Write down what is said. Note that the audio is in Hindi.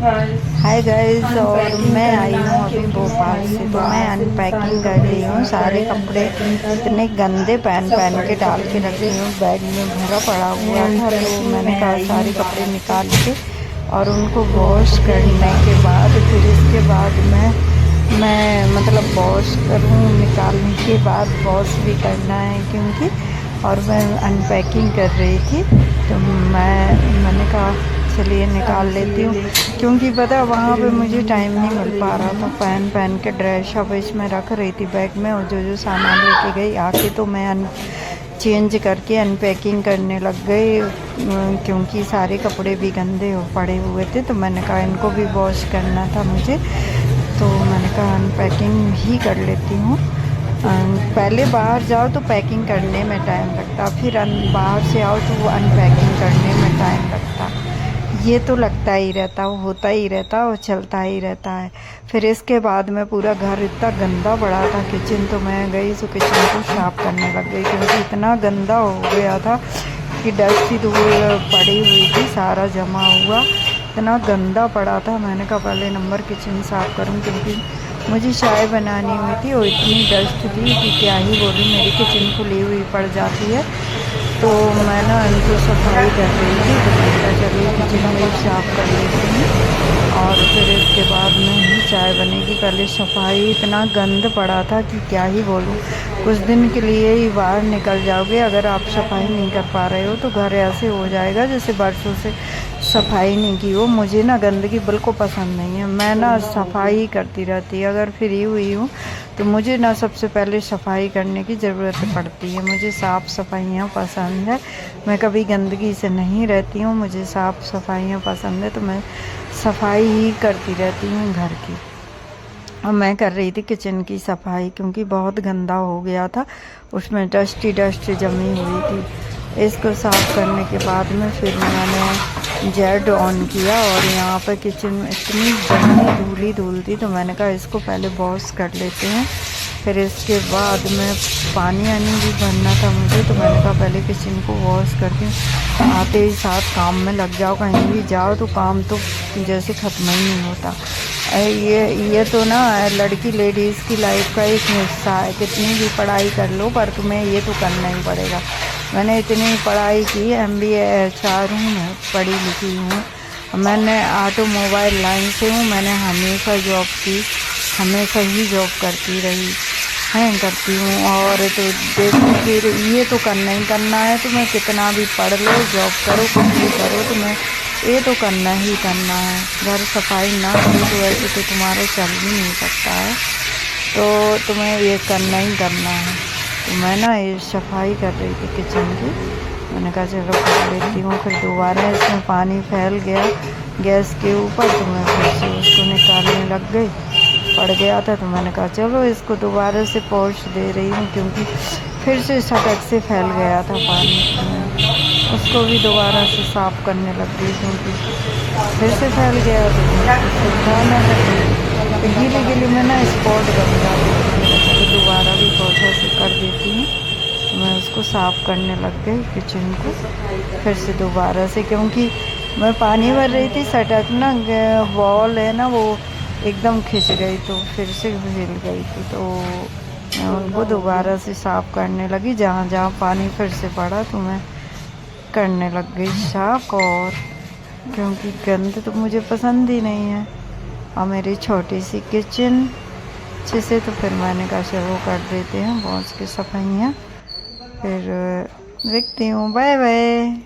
Hi guys. और मैं आई हूँ अभी भोपाल से, तो मैं अनपैकिंग कर रही हूँ। सारे कपड़े इतने गंदे पहन के डाल के रखी हूँ, बैग में भरा पड़ा हुआ था। तो मैंने कहा सारे कपड़े निकाल के और उनको वॉश करने के बाद फिर इसके बाद मैं मतलब वॉश करूँ, निकालने के बाद वॉश भी करना है क्योंकि। और मैं अनपैकिंग कर रही थी तो मैंने कहा चलिए निकाल लेती हूँ, क्योंकि पता है वहाँ पे मुझे टाइम नहीं मिल पा रहा था। पहन के ड्रेस अब इसमें रख रही थी बैग में, और जो सामान लेके गई आके तो मैं चेंज करके अनपैकिंग करने लग गई, क्योंकि सारे कपड़े भी गंदे हो पड़े हुए थे। तो मैंने कहा इनको भी वॉश करना था मुझे, तो मैंने कहा अनपैकिंग ही कर लेती हूँ। पहले बाहर जाओ तो पैकिंग करने में टाइम लगता, फिर बाहर से आओ तो वो अनपैकिंग करने में टाइम लगता। ये तो लगता ही रहता, वो होता ही रहता, वो चलता ही रहता है। फिर इसके बाद में पूरा घर इतना गंदा पड़ा था, किचन तो मैं गई तो किचन को साफ करने लग गई, क्योंकि इतना गंदा हो गया था कि डस्ट की धूल पड़ी हुई थी, सारा जमा हुआ, इतना गंदा पड़ा था। मैंने कहा पहले नंबर किचन साफ़ करूं, क्योंकि मुझे चाय बनानी हुई थी और इतनी डस्ट थी कि क्या ही बोलूं, मेरी किचन खुली हुई पड़ जाती है। तो मैं ना इनको सफाई कर रही थी, तो मैंने कहा चलिए किचन में साफ़ कर लेती हूँ और फिर इसके बाद में ही चाय बनेगी। पहले सफाई, इतना गंद पड़ा था कि क्या ही बोलूँ। कुछ दिन के लिए ही बाहर निकल जाओगे, अगर आप सफाई नहीं कर पा रहे हो तो घर ऐसे हो जाएगा जैसे बरसों से सफाई नहीं की हो। मुझे ना गंदगी बिल्कुल पसंद नहीं है, मैं ना सफाई करती रहती। अगर फ्री हुई हूँ तो मुझे ना सबसे पहले सफाई करने की ज़रूरत पड़ती है। मुझे साफ़ सफाइयाँ पसंद है, मैं कभी गंदगी से नहीं रहती हूँ, मुझे साफ़ सफाइयाँ पसंद है, तो मैं सफाई ही करती रहती हूँ घर की। और मैं कर रही थी किचन की सफाई, क्योंकि बहुत गंदा हो गया था, उसमें डस्ट जमी हुई थी। इसको साफ़ करने के बाद में फिर मैंने जेड ऑन किया और यहाँ पर किचन में इतनी गंदी धूल थी, तो मैंने कहा इसको पहले वॉश कर लेते हैं। फिर इसके बाद में पानी भी भरना था मुझे, तो मैंने कहा पहले किचन को वॉश करके आते ही साथ काम में लग जाओ। कहीं भी जाओ तो काम तो जैसे ख़त्म ही नहीं होता। ये तो ना लड़की लेडीज़ की लाइफ का एक हिस्सा है, कितनी भी पढ़ाई कर लो पर तुम्हें ये तो करना ही पड़ेगा। मैंने इतनी पढ़ाई की, MBA HR हूँ, मैं पढ़ी लिखी हूँ, मैंने ऑटोमोबाइल लाइन से हूँ, मैंने हमेशा जॉब की, हमेशा ही जॉब करती रही हैं, करती हूँ। और तो देखो फिर ये तो करना ही करना है, तुम्हें कितना भी पढ़ लो, जॉब करो, कुछ भी करो, तुम्हें ये तो करना ही करना है। घर सफाई ना करो तो वैसे तो तुम्हारा चल भी नहीं सकता है, तो तुम्हें ये करना ही करना है। तो मैं ना ये सफाई कर रही थी किचन की, मैंने कहा चलो कर लेती हूँ। फिर दोबारा इसमें पानी फैल गया गैस के ऊपर, तो मैं फिर से उसको निकालने लग गई, पड़ गया था। तो मैंने कहा चलो इसको दोबारा से पोंछ दे रही हूँ, क्योंकि फिर से सटक से फैल गया था पानी, उसको भी दोबारा से साफ़ करने लग गई, क्योंकि फिर से फैल गया तो सुखाना था। तो गीले में ना स्पॉट बन जाते थे, चलो दोबारा भी पोंछा से कर देती हूँ। तो मैं उसको साफ़ करने लग गई किचन को फिर से दोबारा से, क्योंकि मैं पानी भर रही थी, सटक ना वॉल है ना वो एकदम खिंच गई, तो फिर से हिल गई थी। तो मैं उनको दोबारा से साफ़ करने लगी, जहाँ जहाँ पानी फिर से पड़ा तो मैं करने लग गई साफ़। और क्योंकि गंद तो मुझे पसंद ही नहीं है, और मेरी छोटी सी किचन जिसे, तो फिर मैंने कहा चलो कर देते हैं बहुत की सफाइयाँ। फिर देखती हूँ, बाय बाय।